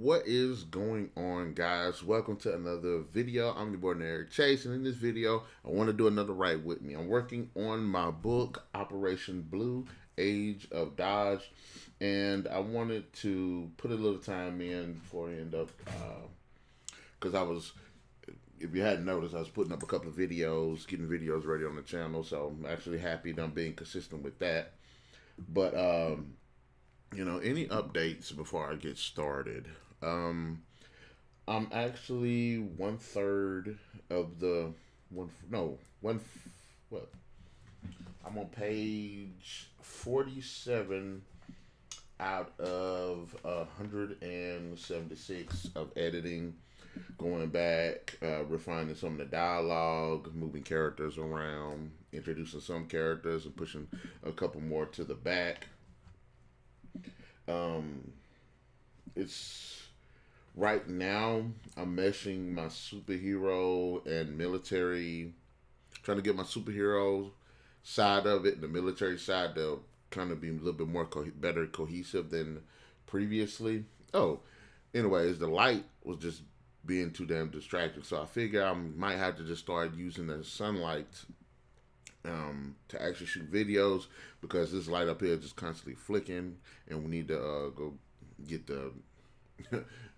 What is going on, guys? Welcome to another video. I'm your boy NarikChase, and in this video I want to do another write with me. I'm working on my book Operation Blue Age of Dodge, and I wanted to put a little time in before I end up because if you hadn't noticed, I was putting up a couple of videos, getting videos ready on the channel, so I'm actually happy that I'm being consistent with that. But any updates before I get started? I'm actually one third of the one. No, one. What? I'm on page 47 out of 176 of editing. Going back, refining some of the dialogue, moving characters around, introducing some characters, and pushing a couple more to the back. It's right now I'm meshing my superhero and military, trying to get my superhero side of it and the military side to kind of be a little bit more better cohesive than previously. Oh, anyways, the light was just being too damn distracting, so I figure I might have to just start using the sunlight to actually shoot videos, because this light up here is just constantly flicking, and we need to go get the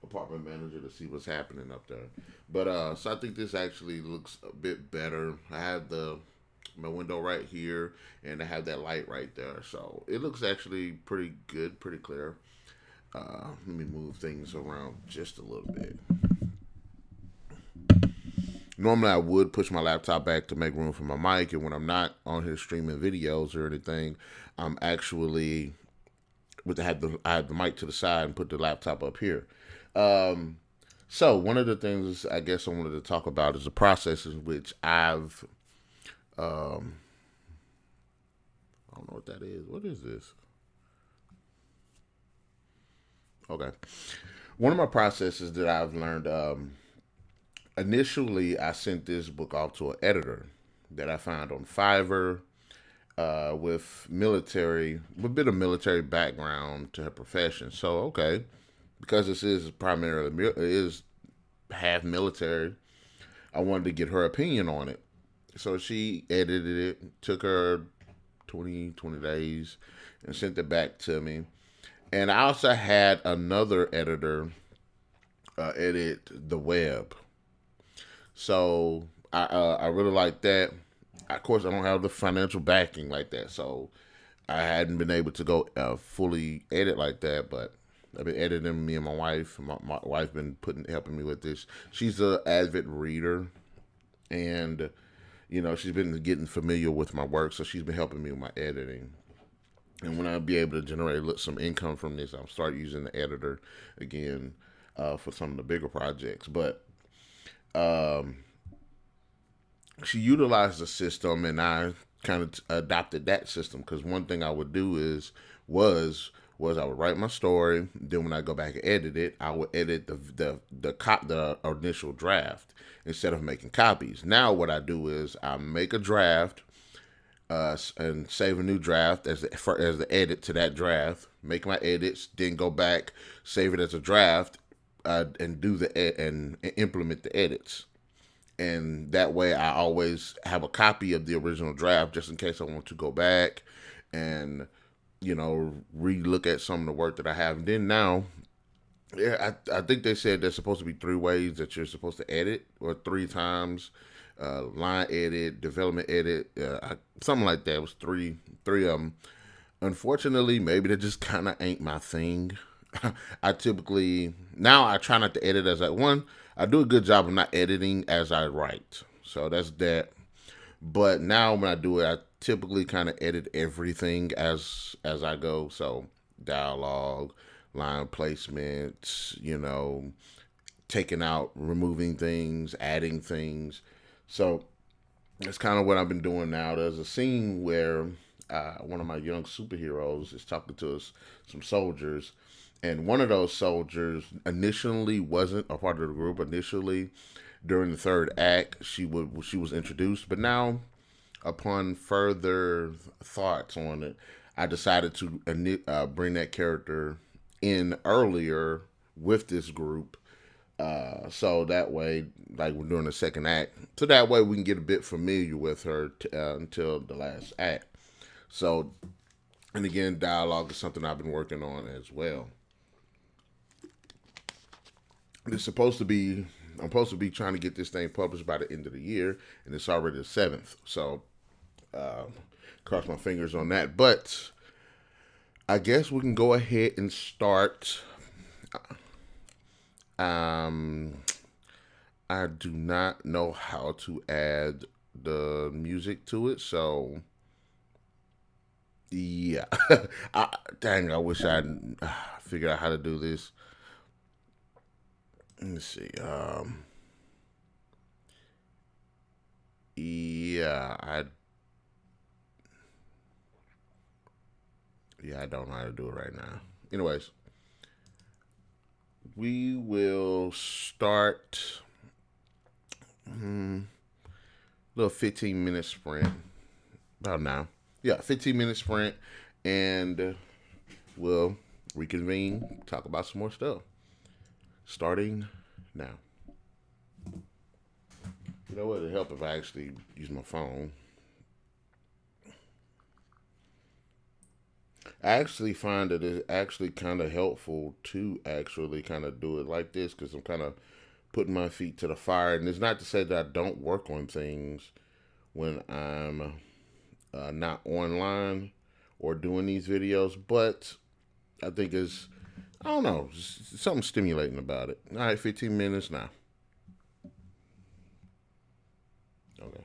apartment manager to see what's happening up there. But so I think this actually looks a bit better. I have my window right here, and I have that light right there, so it looks actually pretty good, pretty clear. Let me move things around just a little bit. Normally I would push my laptop back to make room for my mic, and when I'm not on here streaming videos or anything, I'm actually I had the mic to the side and put the laptop up here. So one of the things I guess I wanted to talk about is the processes which I've I don't know what that is. What is this? Okay. One of my processes that I've learned, initially I sent this book off to an editor that I found on Fiverr, with a bit of military background to her profession. So okay, because this is primarily it is half military, I wanted to get her opinion on it. So she edited it, took her 20 days, and sent it back to me. And I also had another editor edit the web. So I really like that. Of course, I don't have the financial backing like that, so I hadn't been able to go fully edit like that. But I've been editing. Me and my wife. My wife been helping me with this. She's an avid reader, and she's been getting familiar with my work, so she's been helping me with my editing. And when I'll be able to generate some income from this, I'll start using the editor again for some of the bigger projects. But she utilized the system, and I kind of adopted that system, because one thing I would do was I would write my story. Then when I go back and edit it, I would edit the initial draft instead of making copies. Now what I do is I make a draft and save a new draft as the edit to that draft. Make my edits, then go back, save it as a draft, and do and implement the edits. And that way I always have a copy of the original draft, just in case I want to go back and re-look at some of the work that I have. And then now, yeah, I think they said there's supposed to be 3 ways that you're supposed to edit, or 3 times. Line edit, development edit, something like that. It was three of them. Unfortunately, maybe that just kind of ain't my thing. I try not to edit as I do a good job of not editing as I write. So that's that. But now when I do it, I typically kind of edit everything as I go. So dialogue, line placements, taking out, removing things, adding things. So that's kind of what I've been doing now. There's a scene where one of my young superheroes is talking to some soldiers, and one of those soldiers initially wasn't a part of the group. Initially, during the 3rd act, she was introduced, but now, upon further thoughts on it, I decided to bring that character in earlier with this group. So that way, like we're doing the second act, so that way we can get a bit familiar with her until the last act. So, and again, dialogue is something I've been working on as well. It's supposed to be, I'm supposed to be trying to get this thing published by the end of the year, and it's already the 7th. So, cross my fingers on that. But I guess we can go ahead and start. I do not know how to add the music to it, so yeah. Dang, I wish I'd figured out how to do this. Let me see. Yeah, I don't know how to do it right now. Anyways, we will start little 15-minute sprint about now. Yeah, 15-minute sprint, and we'll reconvene, talk about some more stuff. Starting now. You know what? It'd help if I actually use my phone. I actually find that it's actually kind of helpful to actually kind of do it like this because I'm kind of putting my feet to the fire. And it's not to say that I don't work on things when I'm not online or doing these videos, but I think it's, I don't know, something stimulating about it. All right, 15 minutes now. Okay.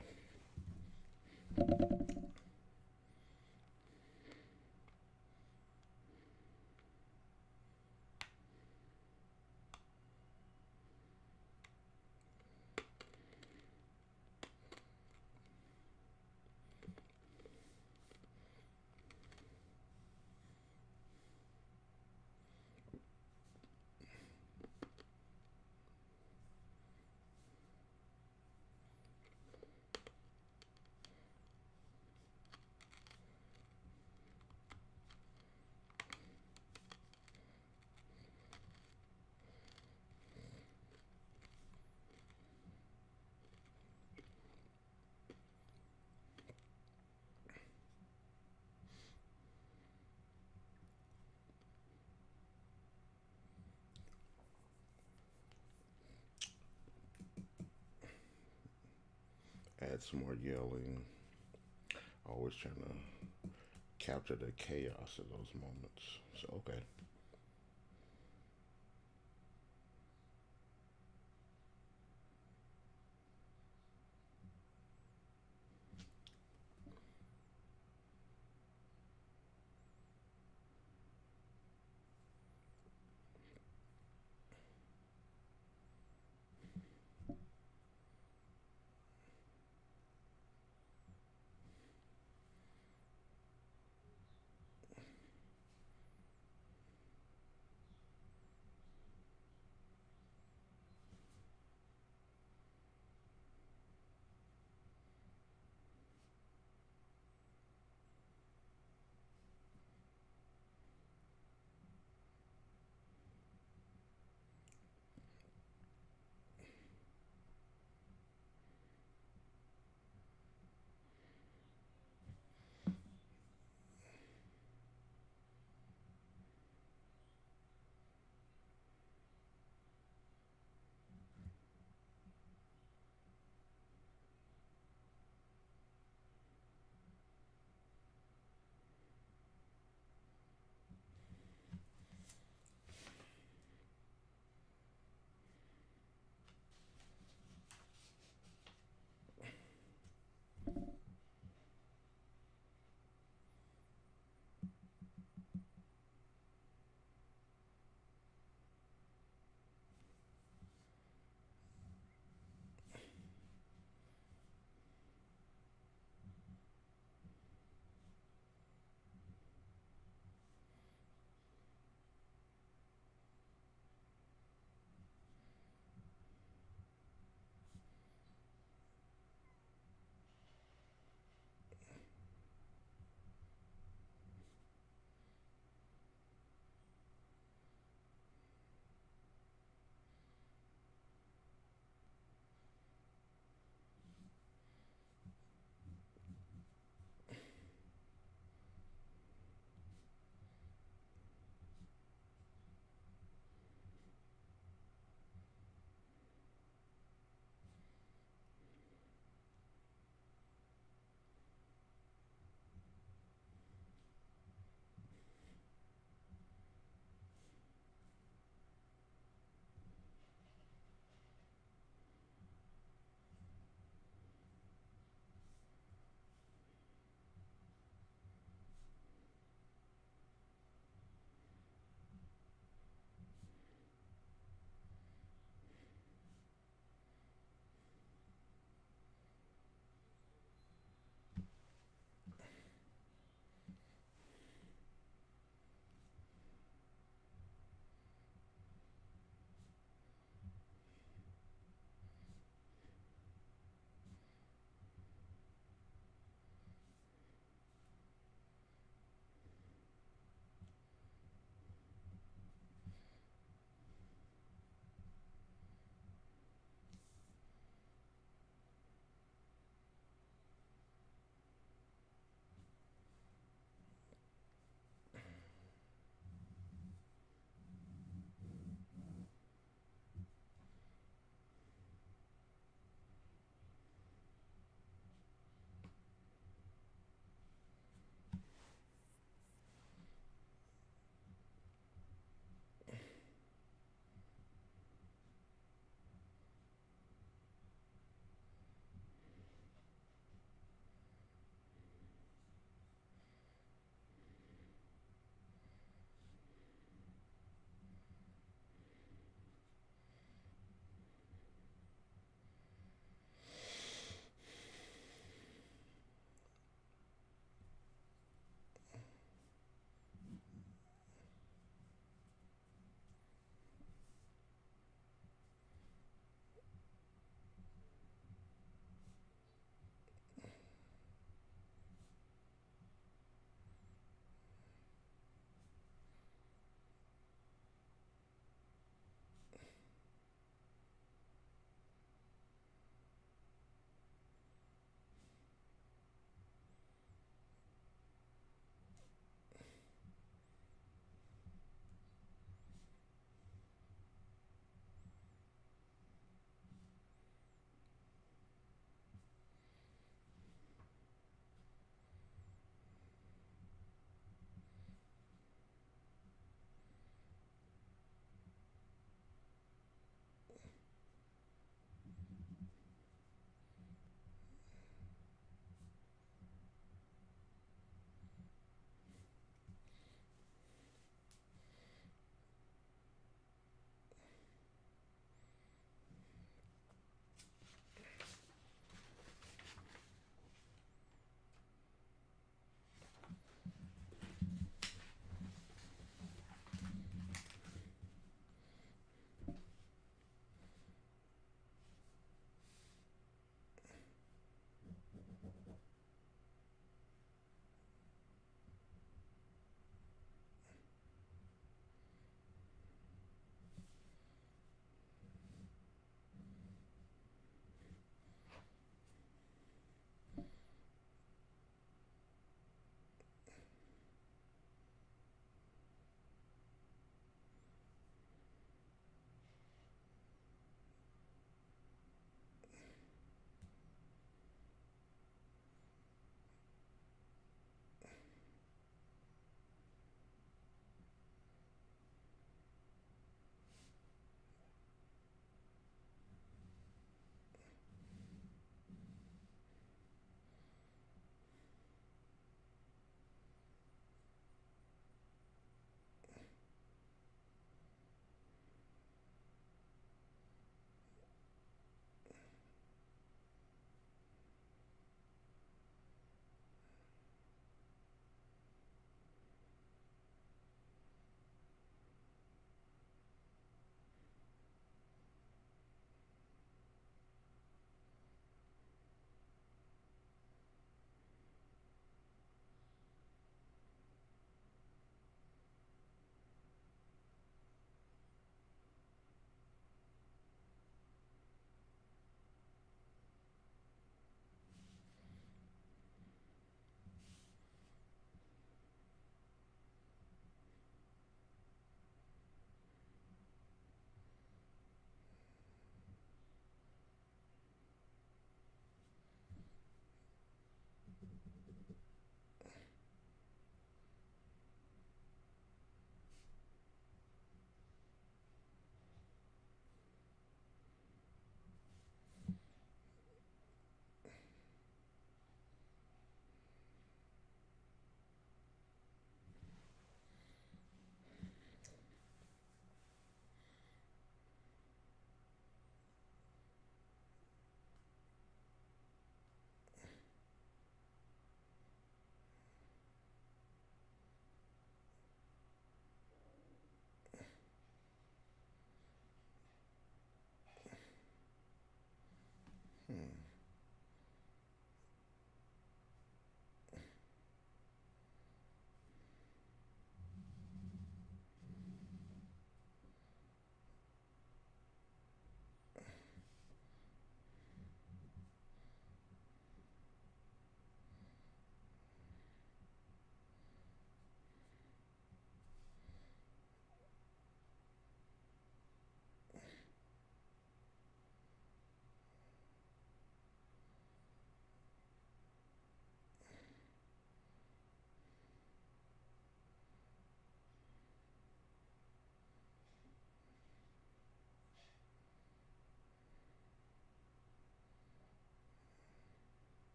Add some more yelling. Always trying to capture the chaos of those moments. So, okay.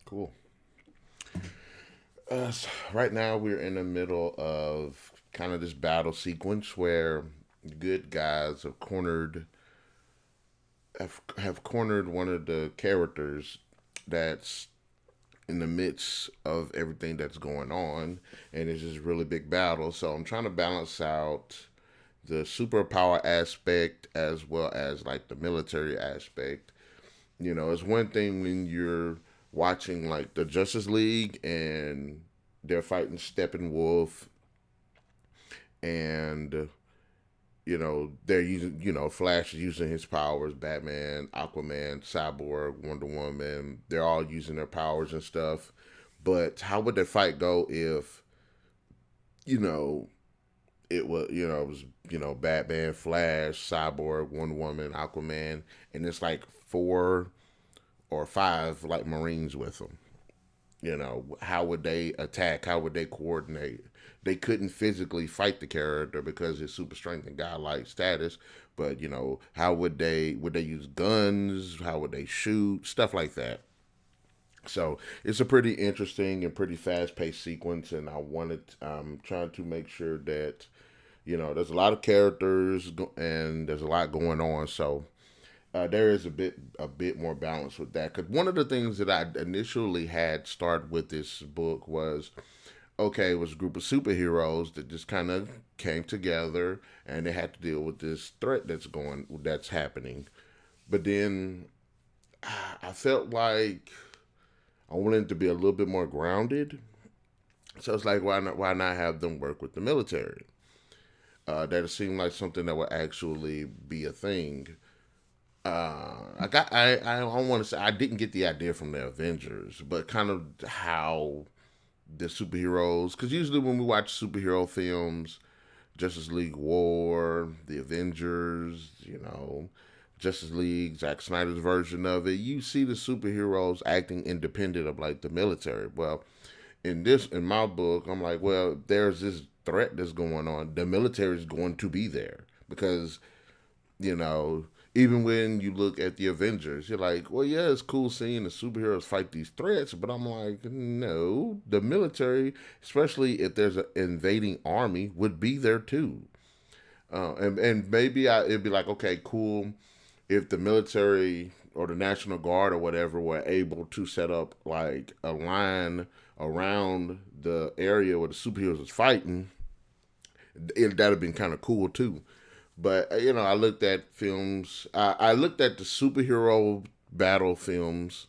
Cool. Right now, we're in the middle of kind of this battle sequence where good guys have cornered one of the characters that's in the midst of everything that's going on, and it's just really big battle. So I'm trying to balance out the superpower aspect as well as like the military aspect. It's one thing when you're watching like the Justice League and they're fighting Steppenwolf, and they're using, Flash is using his powers, Batman, Aquaman, Cyborg, Wonder Woman, they're all using their powers and stuff. But how would that fight go if, you know, it was, Batman, Flash, Cyborg, Wonder Woman, Aquaman, and it's like four or five like Marines with them? How would they attack? How would they coordinate? They couldn't physically fight the character because his super strength and godlike status. But how would they use guns? How would they shoot? Stuff like that. So it's a pretty interesting and pretty fast paced sequence, and trying to make sure that there's a lot of characters and there's a lot going on. So there is a bit more balance with that. Because one of the things that I initially had started with this book was, okay, it was a group of superheroes that just kind of came together and they had to deal with this threat that's happening. But then I felt like I wanted it to be a little bit more grounded. So it's like, why not have them work with the military? That seemed like something that would actually be a thing. I don't want to say I didn't get the idea from the Avengers, but kind of how the superheroes, because usually when we watch superhero films, Justice League War, the Avengers, Justice League, Zack Snyder's version of it, you see the superheroes acting independent of like the military. Well, in my book, I'm like, well, there's this threat that's going on. The military is going to be there because you know, even when you look at the Avengers, you're like, well, yeah, it's cool seeing the superheroes fight these threats, but I'm like, no, the military, especially if there's an invading army, would be there too. And maybe it'd be like, okay, cool, if the military or the National Guard or whatever were able to set up like a line around the area where the superheroes was fighting, that'd have been kind of cool too. But I looked at films. I looked at the superhero battle films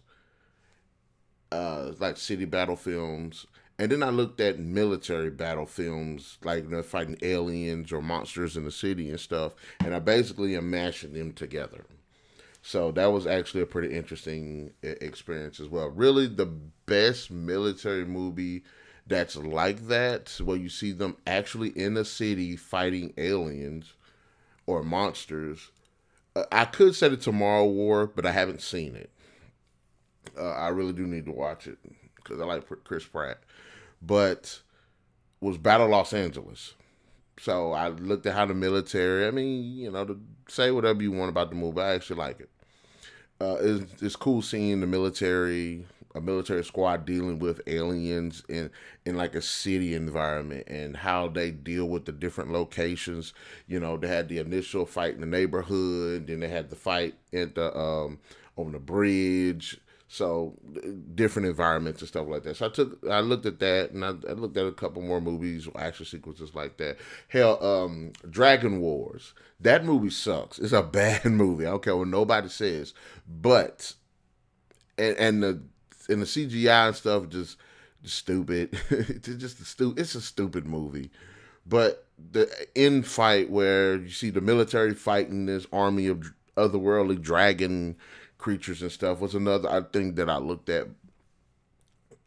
like city battle films. And then I looked at military battle films, like fighting aliens or monsters in the city and stuff. And I basically am mashing them together. So that was actually a pretty interesting experience as well. Really, the best military movie that's like that, where you see them actually in a city fighting aliens or monsters. I could say the Tomorrow War, but I haven't seen it. I really do need to watch it because I like Chris Pratt. But was Battle Los Angeles. So I looked at how the military. I mean, to say whatever you want about the movie, I actually like it. It's cool seeing the military, a military squad dealing with aliens in like a city environment and how they deal with the different locations. They had the initial fight in the neighborhood, then they had the fight at the on the bridge. So different environments and stuff like that. So I looked at that, and I looked at a couple more movies, action sequences like that. Hell, Dragon Wars. That movie sucks. It's a bad movie. I don't care what nobody says, but and the CGI and stuff just stupid. It's a stupid movie. But the end fight where you see the military fighting this army of otherworldly dragon creatures and stuff was another thing that I looked at.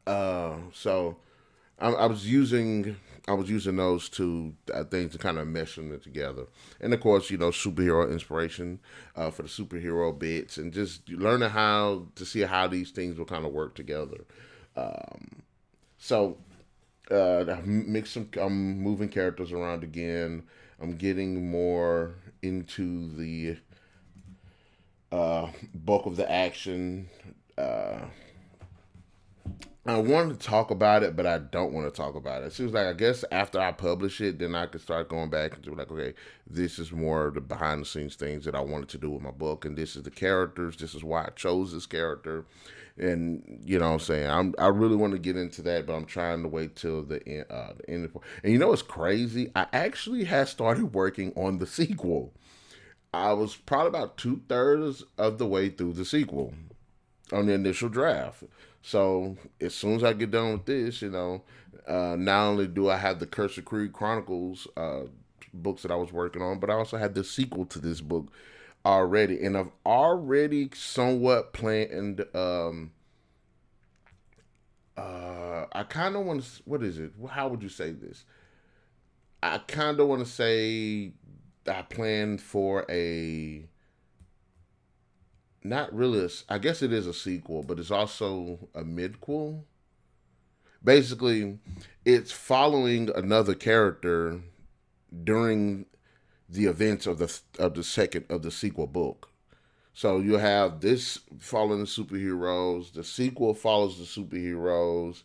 So I was using those two things to kind of mesh them together, and of course, superhero inspiration for the superhero bits, and just learning how to see how these things will kind of work together. So I'm moving characters around again. I'm getting more into the bulk of the action. I wanted to talk about it, but I don't want to talk about it. It seems like, I guess, after I publish it, then I could start going back and do like, okay, this is more of the behind the scenes things that I wanted to do with my book, and this is the characters. This is why I chose this character, and what I'm saying, I really want to get into that, but I'm trying to wait till the end. The end and what's crazy? I actually had started working on the sequel. I was probably about 2/3 of the way through the sequel on the initial draft. So as soon as I get done with this, not only do I have the Cursor Creed Chronicles books that I was working on, but I also had the sequel to this book already, and I've already somewhat planned. I kind of want to. What is it? How would you say this? I kind of want to say I planned for a, not really. I guess it is a sequel, but it's also a midquel. Basically, it's following another character during the events of the second of the sequel book. So you have this following the superheroes. The sequel follows the superheroes,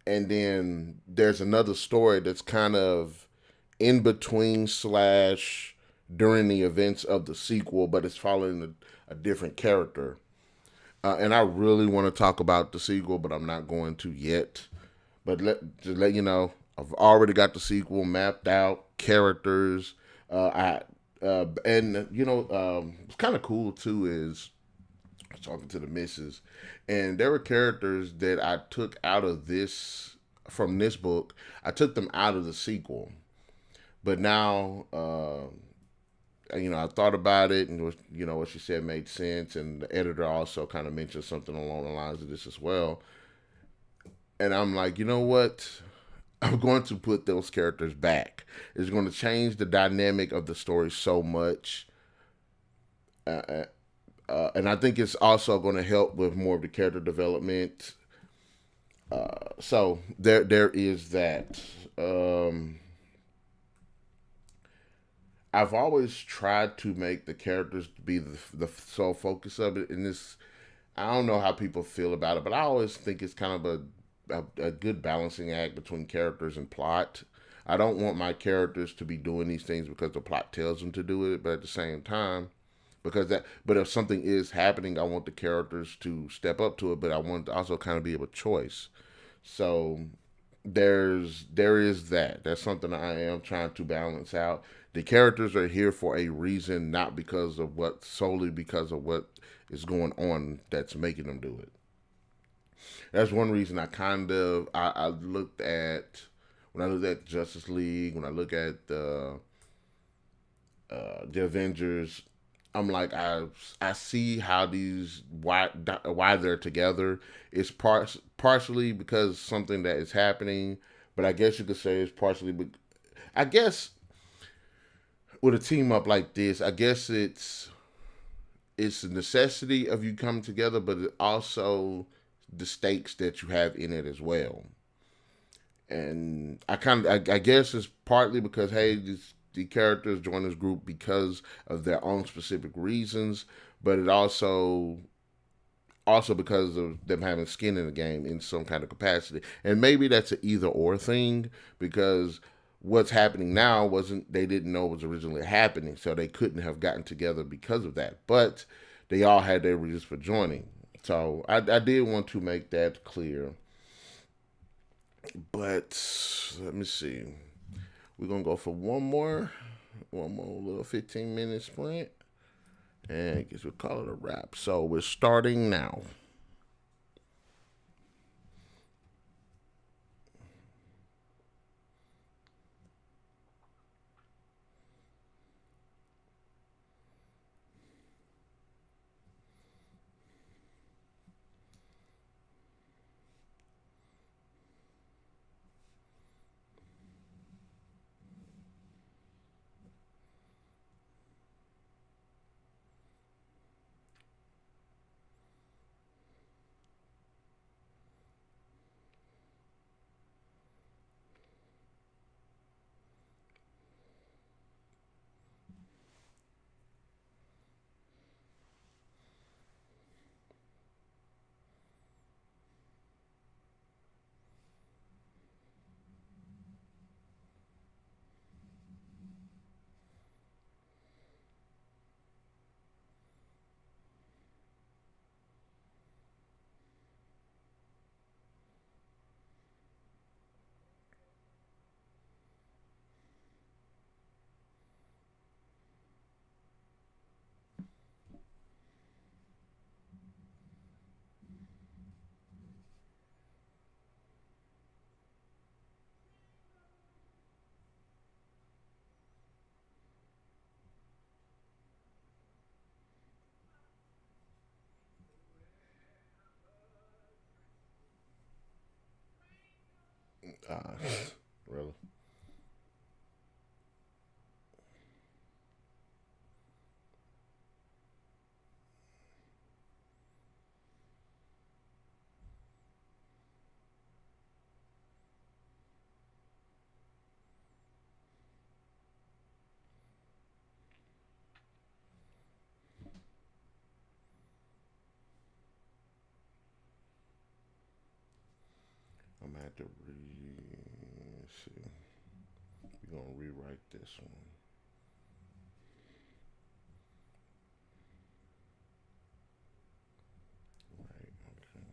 and then there's another story that's kind of in between slash during the events of the sequel, but it's following a different character. And I really want to talk about the sequel, but I'm not going to yet. But just let you know, I've already got the sequel mapped out, characters. What's kind of cool too is I was talking to the missus, and there were characters that I took out of this from this book. I took them out of the sequel, but now I thought about it, and what she said made sense, and the editor also kind of mentioned something along the lines of this as well. And I'm like, you know what? I'm going to put those characters back. It's going to change the dynamic of the story so much. And I think it's also going to help with more of the character development. So there is that. I've always tried to make the characters be the sole focus of it. And this, I don't know how people feel about it, but I always think it's kind of a good balancing act between characters and plot. I don't want my characters to be doing these things because the plot tells them to do it, but at the same time, but if something is happening, I want the characters to step up to it, but I want to also kind of be a choice. So there is that. That's something I am trying to balance out. The characters are here for a reason, not solely because of what is going on that's making them do it. That's one reason I looked at when I looked at Justice League, when I look at the Avengers. I'm like I see how these why they're together. It's partially because something that is happening, but I guess you could say it's partially. I guess with a team up like this, I guess it's a necessity of you coming together, but it also the stakes that you have in it as well. And I guess it's partly because hey, the characters join this group because of their own specific reasons, but it also because of them having skin in the game in some kind of capacity. And maybe that's an either or thing because what's happening now wasn't they didn't know was originally happening, so they couldn't have gotten together because of that. But they all had their reasons for joining. So I did want to make that clear. But let me see. We're gonna go for one more little 15-minute sprint, and I guess we'll call it a wrap. So we're starting now. Uh, really. I'm gonna have to see. We're gonna rewrite this one. Right. Okay.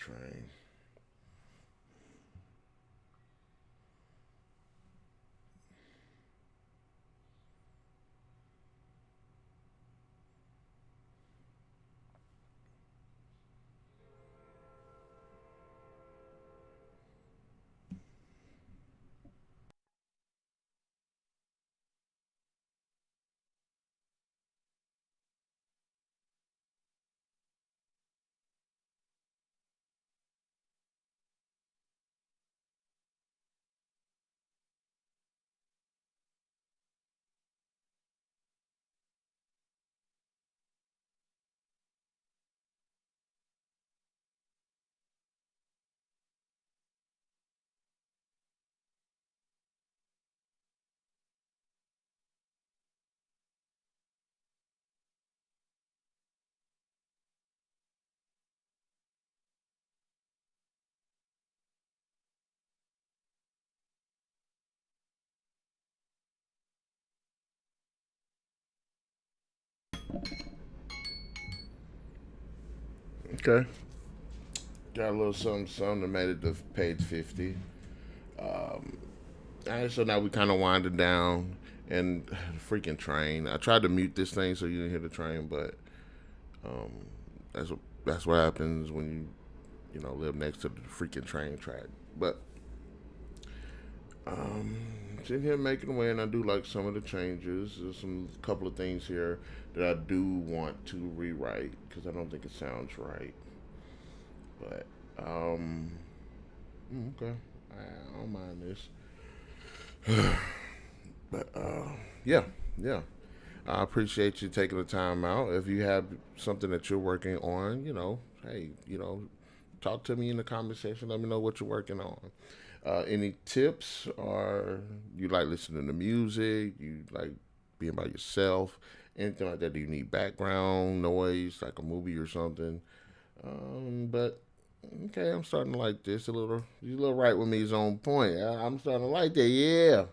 train. Okay. Got a little something that made it to page 50. Um, all right, so now we kind of winded down, and the freaking train. I tried to mute this thing so you didn't hear the train, but um, that's what happens when you live next to the freaking train track. But um, sitting here making way, and I do like some of the changes. There's some couple of things here that I do want to rewrite because I don't think it sounds right. But okay, I don't mind this. But yeah, yeah. I appreciate you taking the time out. If you have something that you're working on, hey, talk to me in the comment section. Let me know what you're working on. Any tips, or you like listening to music? You like being by yourself? Anything like that? Do you need background noise, like a movie or something? But okay, I'm starting to like this a little. You a little right with me is on point. I'm starting to like that. Yeah.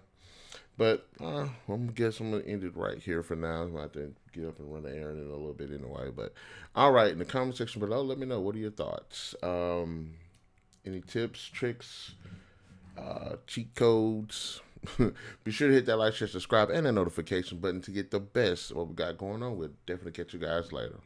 But I'm gonna end it right here for now. I'm gonna have to get up and run the errand in a little bit anyway. But all right, in the comment section below, let me know what are your thoughts. Any tips, tricks, cheat codes? Be sure to hit that like, share, subscribe, and that notification button to get the best of what we got going on. We'll definitely catch you guys later.